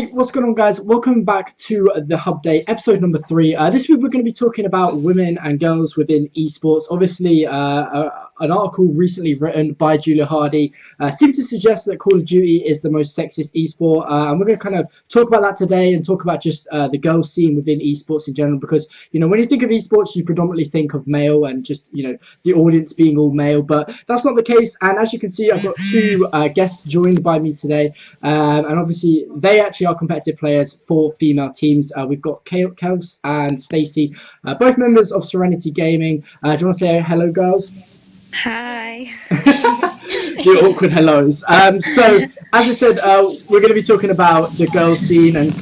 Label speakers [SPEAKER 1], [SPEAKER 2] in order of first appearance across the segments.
[SPEAKER 1] Hey, what's going on, guys? Welcome back to the Hub Day, episode number 3. This week we're going to be talking about women and girls within esports. Obviously, an article recently written by Julia Hardy seemed to suggest that Call of Duty is the most sexist esport. And we're going to kind of talk about that today and talk about just the girls scene within esports in general. Because, you know, when you think of esports, you predominantly think of male and just, you know, the audience being all male. But that's not the case. And as you can see, I've got two guests joined by me today. And obviously, they actually are competitive players for female teams. We've got Kels and Stacey, both members of Serenity Gaming. Do you want to say hello, girls?
[SPEAKER 2] Hi.
[SPEAKER 1] The awkward hellos. So, as I said, we're going to be talking about the girls scene and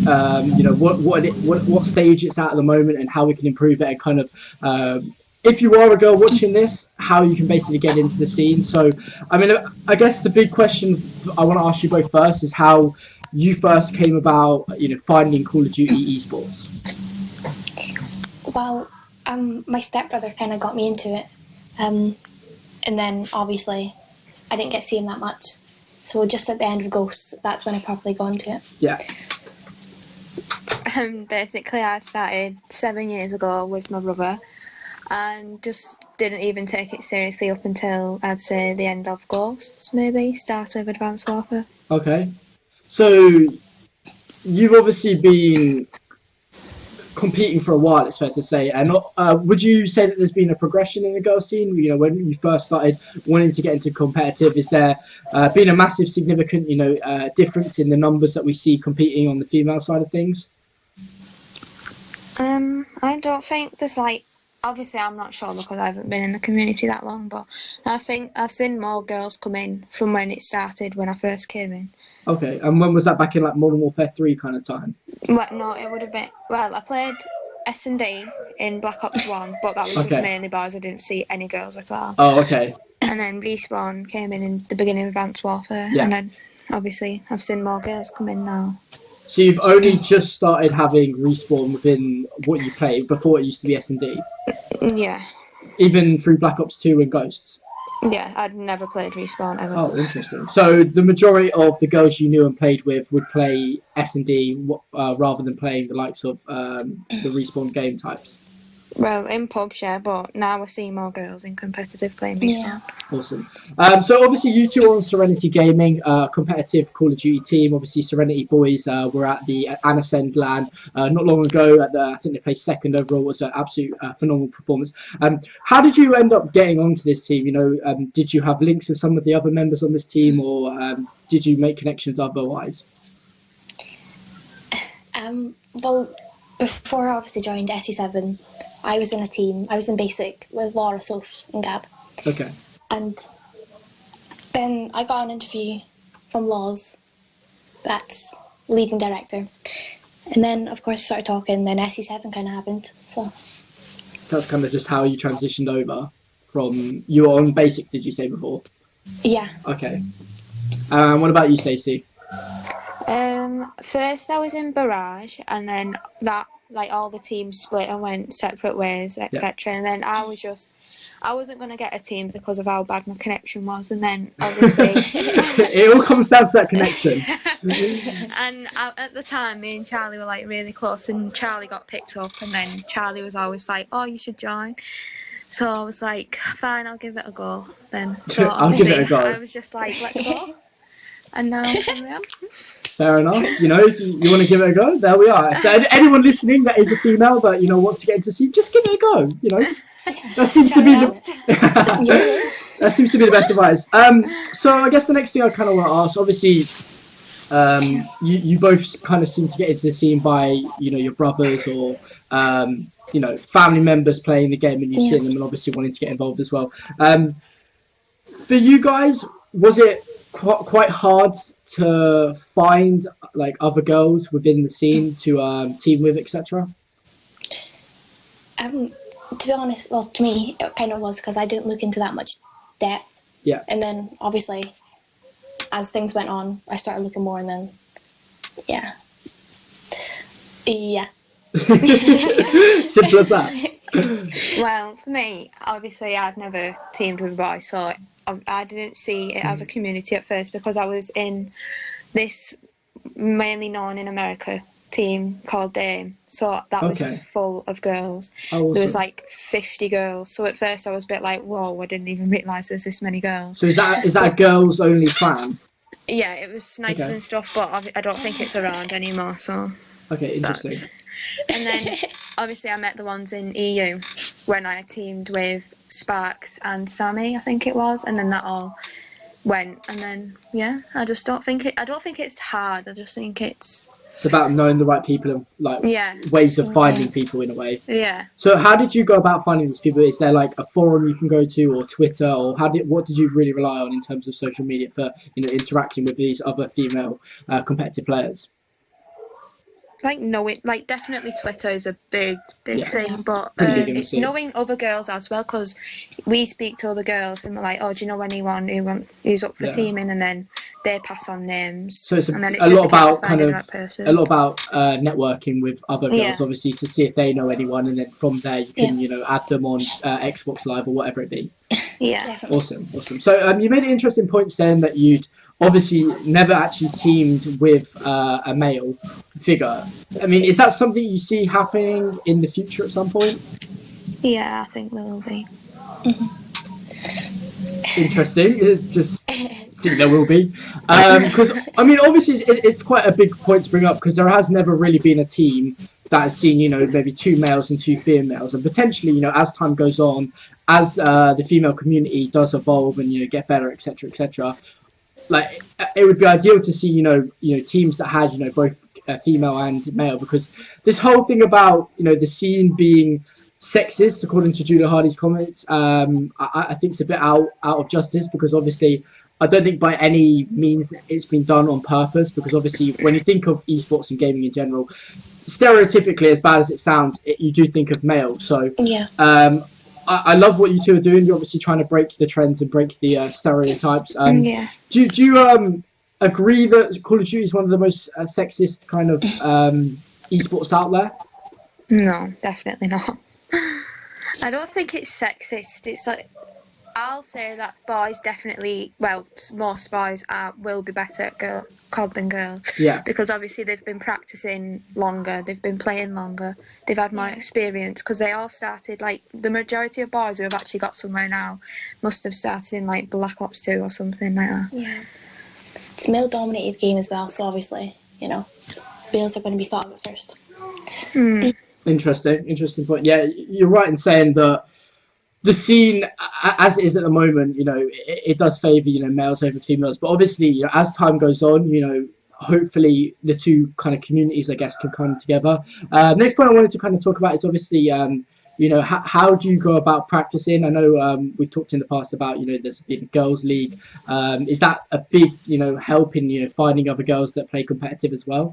[SPEAKER 1] you know what stage it's at the moment and how we can improve it and kind of. If you are a girl watching this, how you can basically get into the scene. So, I mean, I guess the big question I want to ask you both first is how you first came about, you know, finding Call of Duty esports.
[SPEAKER 2] Well, my stepbrother kind of got me into it, and then obviously I didn't get to see him that much. So just at the end of Ghosts, that's when I properly got into it.
[SPEAKER 1] Yeah.
[SPEAKER 3] Basically, I started 7 years ago with my brother, and just didn't even take it seriously up until I'd say the end of Ghosts, maybe start of Advanced Warfare.
[SPEAKER 1] Okay. So, you've obviously been competing for a while, it's fair to say. And would you say that there's been a progression in the girl scene? You know, when you first started wanting to get into competitive, is there been a massive, significant, you know, difference in the numbers that we see competing on the female side of things?
[SPEAKER 3] I don't think there's like... Obviously, I'm not sure because I haven't been in the community that long, but I think I've seen more girls come in from when it started, when I first came in.
[SPEAKER 1] Okay, and when was that? Back in like Modern Warfare 3 kind of time?
[SPEAKER 3] Well, no, it would have been... Well, I played S&D in Black Ops 1, but that was just mainly boys. I didn't see any girls at all.
[SPEAKER 1] Oh, okay.
[SPEAKER 3] And then Respawn came in the beginning of Advanced Warfare, and then obviously I've seen more girls come in now.
[SPEAKER 1] So you've only just started having Respawn within what you play before it used to be S&D?
[SPEAKER 3] Yeah.
[SPEAKER 1] Even through Black Ops 2 and Ghosts?
[SPEAKER 3] Yeah, I'd never played Respawn ever.
[SPEAKER 1] Oh, interesting. So the majority of the girls you knew and played with would play S&D rather than playing the likes of the Respawn game types?
[SPEAKER 3] Well, in pubs, yeah, but now we're seeing more girls in competitive playing Respawn.
[SPEAKER 2] Yeah.
[SPEAKER 1] Awesome. So obviously you two are on Serenity Gaming, competitive Call of Duty team. Obviously Serenity boys were at the Anascend LAN not long ago. I think they placed second overall. It was an absolute phenomenal performance. How did you end up getting onto this team? You know, did you have links with some of the other members on this team, or did you make connections otherwise?
[SPEAKER 2] Well, before I obviously joined SE7, I was in a team. I was in Basic with Laura, Soph, and Gab.
[SPEAKER 1] Okay.
[SPEAKER 2] And then I got an interview from Laws, that's leading director. And then, of course, we started talking, and then SE7 kind of happened. So
[SPEAKER 1] that's kind of just how you transitioned over from... You were on Basic, did you say before?
[SPEAKER 2] Yeah.
[SPEAKER 1] Okay. What about you, Stacey?
[SPEAKER 3] First I was in Barrage, and then that, like, all the teams split and went separate ways, etc. And then I wasn't going to get a team because of how bad my connection was, and then obviously
[SPEAKER 1] it all comes down to that connection.
[SPEAKER 3] And at the time me and Charlie were like really close, and Charlie got picked up, and then Charlie was always like, oh, you should join. So I was like, fine, I'll give it a go then. So obviously I was just like, let's go. And now here we are.
[SPEAKER 1] Fair enough. You know, if you want to give it a go, there we are. So anyone listening that is a female that, you know, wants to get into the scene, just give it a go. You know, that seems to be that seems to be the best advice. So I guess the next thing I kind of want to ask, obviously, you both kind of seem to get into the scene by, you know, your brothers or you know, family members playing the game, and you've seen them and obviously wanting to get involved as well. For you guys, was it quite hard to find like other girls within the scene to team with, etc.?
[SPEAKER 2] To be honest, well, to me it kind of was, because I didn't look into that much depth.
[SPEAKER 1] Yeah.
[SPEAKER 2] And then obviously as things went on, I started looking more, and then
[SPEAKER 1] Simple as that.
[SPEAKER 3] Well, for me, obviously I'd never teamed with a boy, so I didn't see it as a community at first, because I was in this mainly known in America team called Dame. So that was just full of girls.
[SPEAKER 1] Oh, awesome.
[SPEAKER 3] There was like 50 girls. So at first I was a bit like, whoa, I didn't even realise there's this many girls.
[SPEAKER 1] So is that a girls only clan?
[SPEAKER 3] Yeah, it was snipers and stuff, but I don't think it's around anymore. So
[SPEAKER 1] interesting.
[SPEAKER 3] And then obviously I met the ones in EU when I teamed with Sparks and Sammy, I think it was, and then that all went. And then I just don't think it's hard. I just think it's
[SPEAKER 1] about knowing the right people and like ways of finding people in a way.
[SPEAKER 3] Yeah.
[SPEAKER 1] So how did you go about finding these people? Is there like a forum you can go to, or Twitter, or what did you really rely on in terms of social media for interacting with these other female competitive players?
[SPEAKER 3] Like definitely Twitter is a big thing, but it's knowing other girls as well, because we speak to other girls and we're like, oh, do you know anyone who's up for teaming, and then they pass on names. So it's
[SPEAKER 1] a lot about kind of a lot about networking with other girls, obviously, to see if they know anyone, and then from there you can add them on Xbox Live or whatever it be.
[SPEAKER 3] Yeah.
[SPEAKER 1] Awesome. So you made an interesting point saying that you'd obviously never actually teamed with a male figure. I mean, is that something you see happening in the future at some point?
[SPEAKER 3] Yeah, I think there will be.
[SPEAKER 1] Interesting. Just think there will be. Because, I mean, obviously it's quite a big point to bring up, because there has never really been a team that has seen, maybe 2 males and 2 females. And potentially, as time goes on, as the female community does evolve and, get better, etc., etc., like it would be ideal to see teams that had both female and male, because this whole thing about the scene being sexist, according to Julia Hardy's comments, I think it's a bit out of justice, because obviously I don't think by any means it's been done on purpose, because obviously when you think of esports and gaming in general, stereotypically, as bad as it sounds, you do think of male. So I love what you two are doing. You're obviously trying to break the trends and break the stereotypes. Do you agree that Call of Duty is one of the most sexist kind of esports out there?
[SPEAKER 3] No, definitely not. I don't think it's sexist. It's like, I'll say that boys definitely, most boys will be better at COD than girls.
[SPEAKER 1] Yeah.
[SPEAKER 3] Because obviously they've been practicing longer, they've been playing longer, they've had more experience, because they all started, like, the majority of boys who have actually got somewhere now must have started in, like, Black Ops 2 or something like that.
[SPEAKER 2] Yeah. It's a male-dominated game as well, so obviously, males are going to be thought of at first.
[SPEAKER 1] Interesting point. Yeah, you're right in saying that the scene, as it is at the moment, it does favour, males over females. But obviously, as time goes on, hopefully the two kind of communities, I guess, can come together. Next point I wanted to kind of talk about is obviously, how do you go about practicing? I know we've talked in the past about, there's been a girls' league. Is that a big, help in, finding other girls that play competitive as well?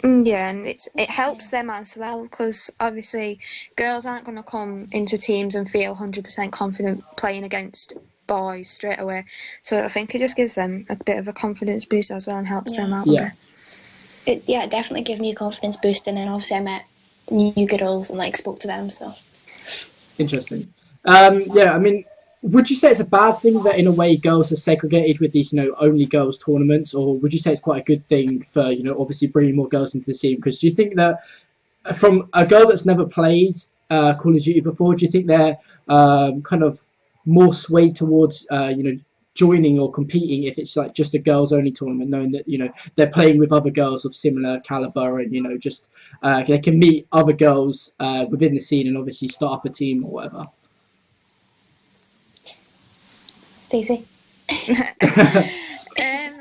[SPEAKER 3] Yeah, and it helps them as well, because obviously girls aren't going to come into teams and feel 100% confident playing against boys straight away. So I think it just gives them a bit of a confidence boost as well, and helps them out a bit.
[SPEAKER 2] It definitely gave me a confidence boost, and then obviously I met new girls and spoke to them. So
[SPEAKER 1] interesting. I mean, would you say it's a bad thing that in a way girls are segregated with these only girls tournaments, or would you say it's quite a good thing for obviously bringing more girls into the scene? Because do you think that from a girl that's never played Call of Duty before, do you think they're kind of more swayed towards joining or competing if it's like just a girls only tournament, knowing that they're playing with other girls of similar caliber, and just they can meet other girls within the scene and obviously start up a team or whatever?
[SPEAKER 2] Daisy?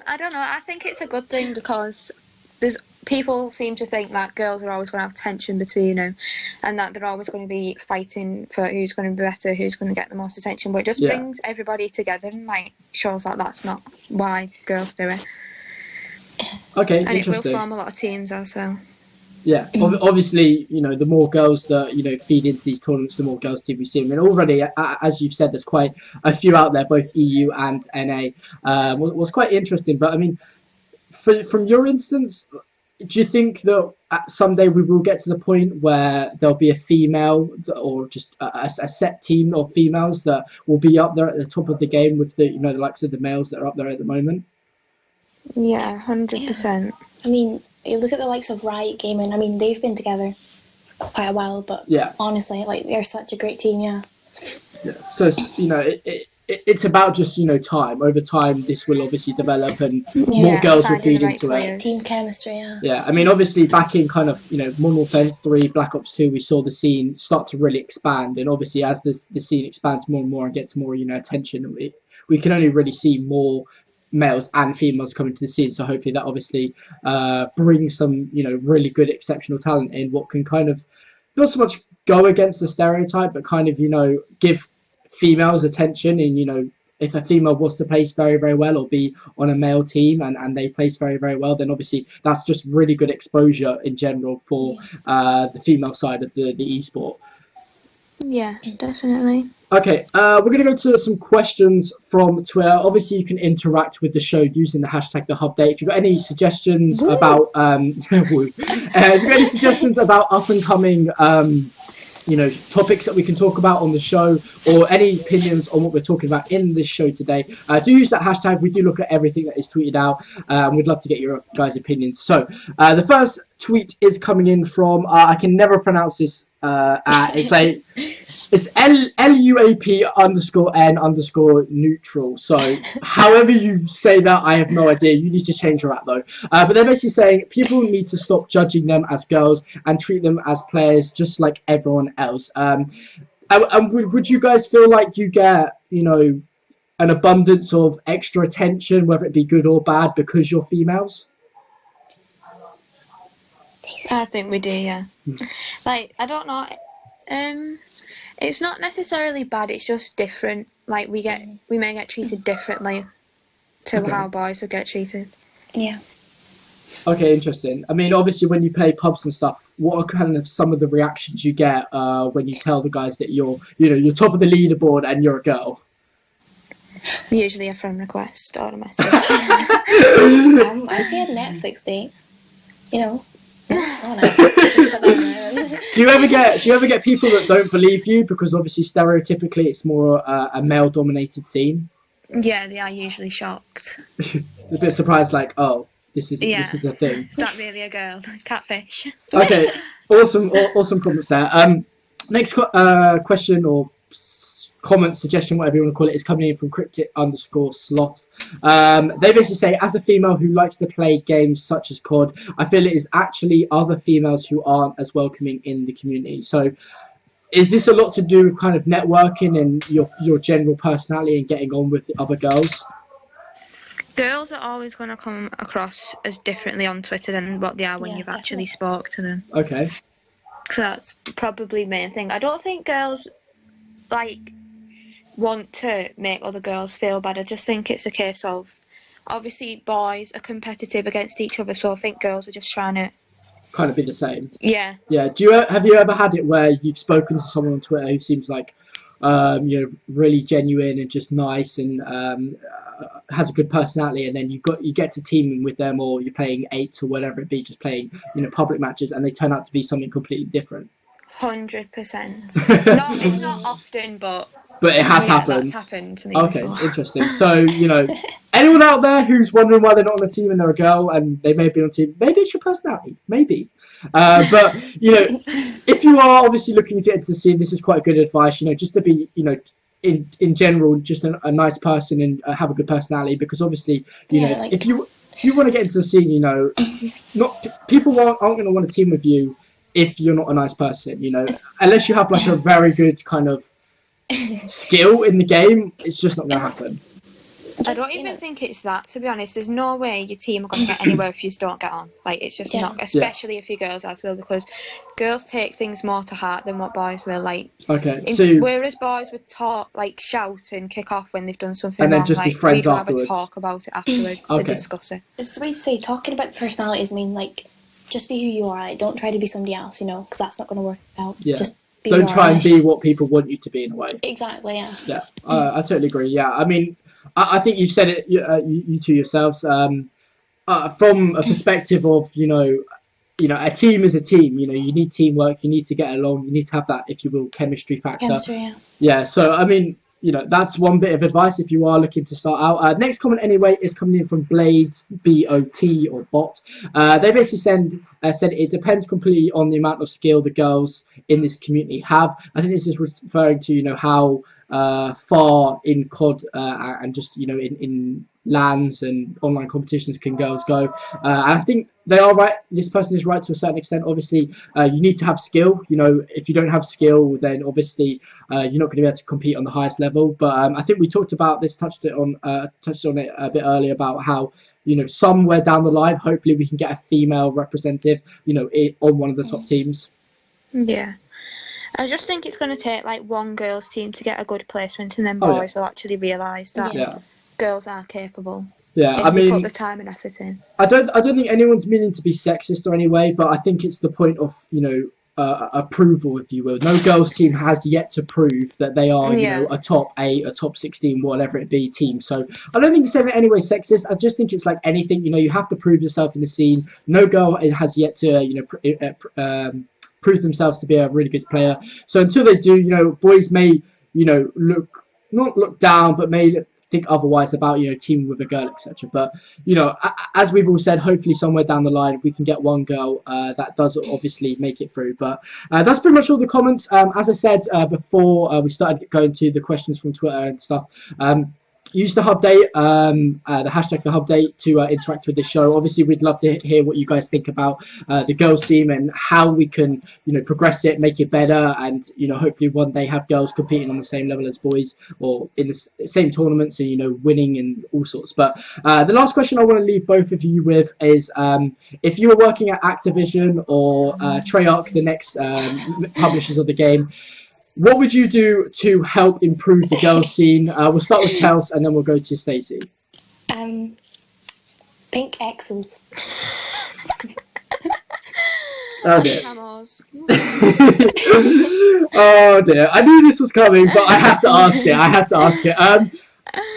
[SPEAKER 3] I don't know. I think it's a good thing, because people seem to think that girls are always going to have tension between them, and that they're always going to be fighting for who's going to be better, who's going to get the most attention. But it just brings everybody together and shows that that's not why girls do it.
[SPEAKER 1] Okay,
[SPEAKER 3] and it will form a lot of teams as well.
[SPEAKER 1] Yeah, obviously, the more girls that, feed into these tournaments, the more girls team we see. I mean, already, as you've said, there's quite a few out there, both EU and NA. Was quite interesting. But, I mean, from your instance, do you think that someday we will get to the point where there'll be a female or just a set team of females that will be up there at the top of the game with the, the likes of the males that are up there at the moment?
[SPEAKER 3] Yeah, 100%.
[SPEAKER 2] I mean, you look at the likes of Riot Gaming. I mean, they've been together quite a while, but honestly, like, they're such a great team. Yeah.
[SPEAKER 1] So it's about just time. Over time, this will obviously develop, and more girls will feed into it.
[SPEAKER 2] Team chemistry. Yeah.
[SPEAKER 1] Yeah, I mean, obviously, back in kind of Modern Warfare 3, Black Ops 2, we saw the scene start to really expand, and obviously, as the scene expands more and more and gets more attention, we can only really see more males and females coming to the scene. So hopefully, that obviously brings some really good, exceptional talent in what can kind of not so much go against the stereotype, but kind of give females attention. And if a female was to place very, very well or be on a male team and they place very, very well, then obviously that's just really good exposure in general for the female side of the esport.
[SPEAKER 3] Yeah, definitely.
[SPEAKER 1] Okay, we're going to go to some questions from Twitter. Obviously, you can interact with the show using the hashtag #TheHubDay. If you've got any suggestions about if you've got any suggestions about up and coming topics that we can talk about on the show, or any opinions on what we're talking about in this show today, do use that hashtag. We do look at everything that is tweeted out, and we'd love to get your guys' opinions. So the first tweet is coming in from I can never pronounce this. It's LUAP_N_neutral. So however you say that, I have no idea. You need to change your app though. But they're basically saying people need to stop judging them as girls and treat them as players just like everyone else. And would you guys feel like you get an abundance of extra attention, whether it be good or bad, because you're females?
[SPEAKER 3] I think we do, yeah. Like, I don't know. It's not necessarily bad. It's just different. Like, we may get treated differently to how boys would get treated.
[SPEAKER 2] Yeah.
[SPEAKER 1] Okay, interesting. I mean, obviously, when you play pubs and stuff, what are kind of some of the reactions you get when you tell the guys that you're top of the leaderboard and you're a girl?
[SPEAKER 3] Usually a friend request or a message.
[SPEAKER 2] I say a Netflix date. Do
[SPEAKER 1] you ever get people that don't believe you because obviously stereotypically it's more a male dominated scene?
[SPEAKER 3] Yeah, they are usually shocked.
[SPEAKER 1] A bit surprised, like, oh, this is a thing.
[SPEAKER 3] It's not really a girl. Catfish.
[SPEAKER 1] Okay, awesome comments there. Next question or comment, suggestion, whatever you want to call it, is coming in from Cryptic_Sloths. They basically say, as a female who likes to play games such as COD, I feel it is actually other females who aren't as welcoming in the community. So is this a lot to do with kind of networking and your general personality and getting on with the other girls?
[SPEAKER 3] Girls are always going to come across as differently on Twitter than what they are when you've actually spoke to them.
[SPEAKER 1] Okay.
[SPEAKER 3] So that's probably the main thing. I don't think girls want to make other girls feel bad. I just think it's a case of, obviously boys are competitive against each other, so I think girls are just trying to
[SPEAKER 1] kind of be the same.
[SPEAKER 3] Yeah.
[SPEAKER 1] Have you ever had it where you've spoken to someone on Twitter who seems like really genuine and just nice and has a good personality, and then you get to teaming with them, or you're playing 8s or whatever it be, just playing public matches, and they turn out to be something completely different?
[SPEAKER 3] 100%. It's not often, but
[SPEAKER 1] it has happened.
[SPEAKER 3] That's happened to me.
[SPEAKER 1] Okay,
[SPEAKER 3] before.
[SPEAKER 1] Interesting. So anyone out there who's wondering why they're not on a team and they're a girl and they may be on a team, maybe it's your personality, maybe. But if you are obviously looking to get into the scene, this is quite good advice. Just to be in general just a nice person and have a good personality, because obviously if you want to get into the scene, people aren't going to want to team with you if you're not a nice person. Unless you have like a very good kind of skill in the game, it's just not going to happen.
[SPEAKER 3] I don't even think it's that, to be honest. There's no way your team are going to get anywhere if you don't get on. Like, it's just not, especially if you're girls as well, because girls take things more to heart than what boys will. Like, whereas boys would talk, like, shout and kick off when they've done something
[SPEAKER 1] and then
[SPEAKER 3] wrong,
[SPEAKER 1] just
[SPEAKER 3] like,
[SPEAKER 1] be friends
[SPEAKER 3] we'd rather
[SPEAKER 1] afterwards.
[SPEAKER 3] talk about it afterwards and discuss it.
[SPEAKER 2] It's the way to say, talking about the personalities, I mean, like, just be who you are. Like, don't try to be somebody else, because that's not going to work out.
[SPEAKER 1] Yeah.
[SPEAKER 2] Just be
[SPEAKER 1] don't try and be what people want you to be in a way.
[SPEAKER 2] Exactly, yeah.
[SPEAKER 1] Yeah, I totally agree. Yeah, I mean, I think you've said it, you two yourselves, from a perspective of, a team is a team. You need teamwork, you need to get along, you need to have that, if you will, chemistry factor.
[SPEAKER 2] Chemistry, yeah.
[SPEAKER 1] Yeah, so, I mean, you know, that's one bit of advice if you are looking to start out. Next comment anyway is coming in from Blades BOT or bot. They basically said it depends completely on the amount of skill the girls in this community have. I think this is referring to, you know, how far in COD and just, you know, in LANs and online competitions can girls go. And I think they are right. This person is right to a certain extent. Obviously, you need to have skill. You know, if you don't have skill, then obviously you're not going to be able to compete on the highest level. But I think we talked about this, touched on it a bit earlier about how, you know, somewhere down the line, hopefully we can get a female representative, you know, on one of the top teams.
[SPEAKER 3] Yeah. I just think it's going to take like one girls' team to get a good placement, and then boys will actually realise that girls are capable.
[SPEAKER 1] Yeah,
[SPEAKER 3] if they put the time and effort in.
[SPEAKER 1] I don't think anyone's meaning to be sexist or anyway, but I think it's the point of, you know, approval, if you will. No girls' team has yet to prove that they are, you know, a top 8, a top 16, whatever it be team. So I don't think it's in any way sexist. I just think it's like anything, you know, you have to prove yourself in the scene. No girl has yet to, you know, prove themselves to be a really good player. So until they do, you know, boys may, you know, not look down, but may think otherwise about, you know, teaming with a girl, etc. But, you know, as we've all said, hopefully somewhere down the line we can get one girl that does obviously make it through. But that's pretty much all the comments. As I said before we started going to the questions from Twitter and stuff, use the Hubdate, the hashtag the Hubdate to interact with the show. Obviously, we'd love to hear what you guys think about the girls team and how we can, you know, progress it, make it better, and, you know, hopefully one day have girls competing on the same level as boys or in the same tournaments and, you know, winning and all sorts. But the last question I want to leave both of you with is if you were working at Activision or Treyarch, the next publishers of the game, what would you do to help improve the girls scene? We'll start with Kels and then we'll go to Stacey.
[SPEAKER 2] Pink X's.
[SPEAKER 1] Oh dear.
[SPEAKER 3] Oh
[SPEAKER 1] dear. I knew this was coming, but I had to ask it.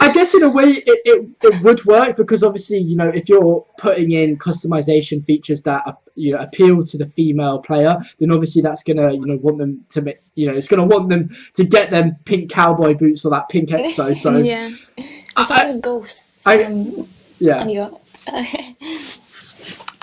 [SPEAKER 1] I guess in a way it would work because obviously, you know, if you're putting in customization features that, you know, appeal to the female player, then obviously that's gonna, you know, want them to make, you know, it's gonna want them to get them pink cowboy boots or that pink exo. So
[SPEAKER 2] yeah, it's like ghosts.
[SPEAKER 1] Yeah.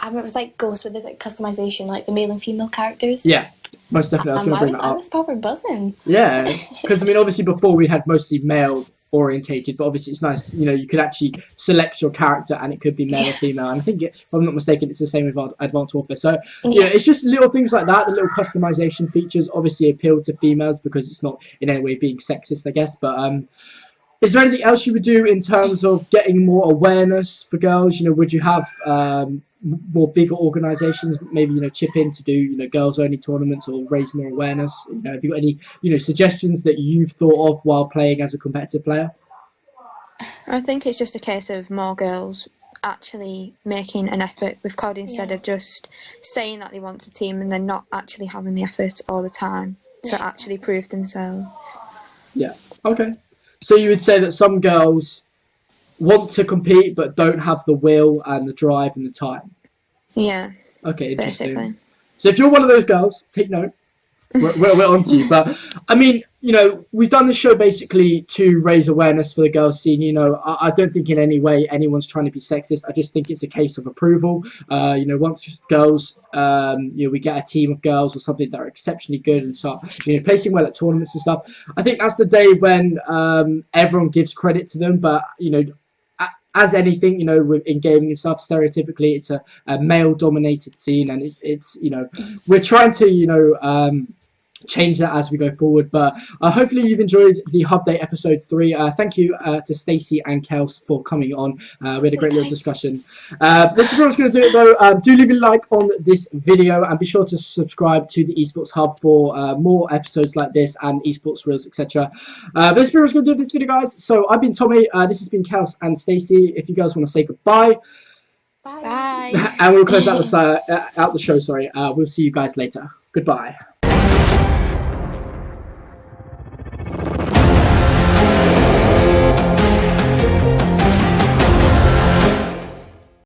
[SPEAKER 2] I remember it was like ghosts with the customization, like the male and female characters.
[SPEAKER 1] Yeah, most definitely.
[SPEAKER 2] I was proper buzzing.
[SPEAKER 1] Yeah, because I mean, obviously before we had mostly male orientated, but obviously it's nice, you know, you could actually select your character and it could be male or female, and I think if I'm not mistaken it's the same with Advanced Warfare. So yeah, it's just little things like that, the little customization features obviously appeal to females because it's not in any way being sexist, I guess. But is there anything else you would do in terms of getting more awareness for girls? You know, would you have more bigger organizations maybe, you know, chip in to do, you know, girls only tournaments or raise more awareness? You know, have you got any, you know, suggestions that you've thought of while playing as a competitive player?
[SPEAKER 3] I think it's just a case of more girls actually making an effort with COD instead of just saying that they want to team and then not actually having the effort all the time to actually prove themselves. Yeah.
[SPEAKER 1] Okay. So you would say that some girls want to compete but don't have the will and the drive and the time.
[SPEAKER 3] Yeah.
[SPEAKER 1] Okay, interesting.
[SPEAKER 3] Basically.
[SPEAKER 1] So if you're one of those girls, take note. We're on to you. But I mean, you know, we've done the show basically to raise awareness for the girls scene. You know, I don't think in any way anyone's trying to be sexist. I just think it's a case of approval. You know, once girls, you know, we get a team of girls or something that are exceptionally good and start, you know, placing well at tournaments and stuff, I think that's the day when everyone gives credit to them. But, you know, as anything, you know, in gaming and stuff, stereotypically it's a male-dominated scene, and it's you know, we're trying to, you know, change that as we go forward. But hopefully you've enjoyed the Hubdate episode 3. Thank you to Stacey and Kels for coming on. We had a great little discussion. This is what I was going to do it though. Do leave a like on this video and be sure to subscribe to the Esports Hub for more episodes like this and Esports Reels, etc. This is what I was going to do this video, guys. So I've been Tommy. This has been Kels and Stacey. If you guys want to say goodbye.
[SPEAKER 2] Bye.
[SPEAKER 1] And we'll close out the show. Sorry. We'll see you guys later. Goodbye.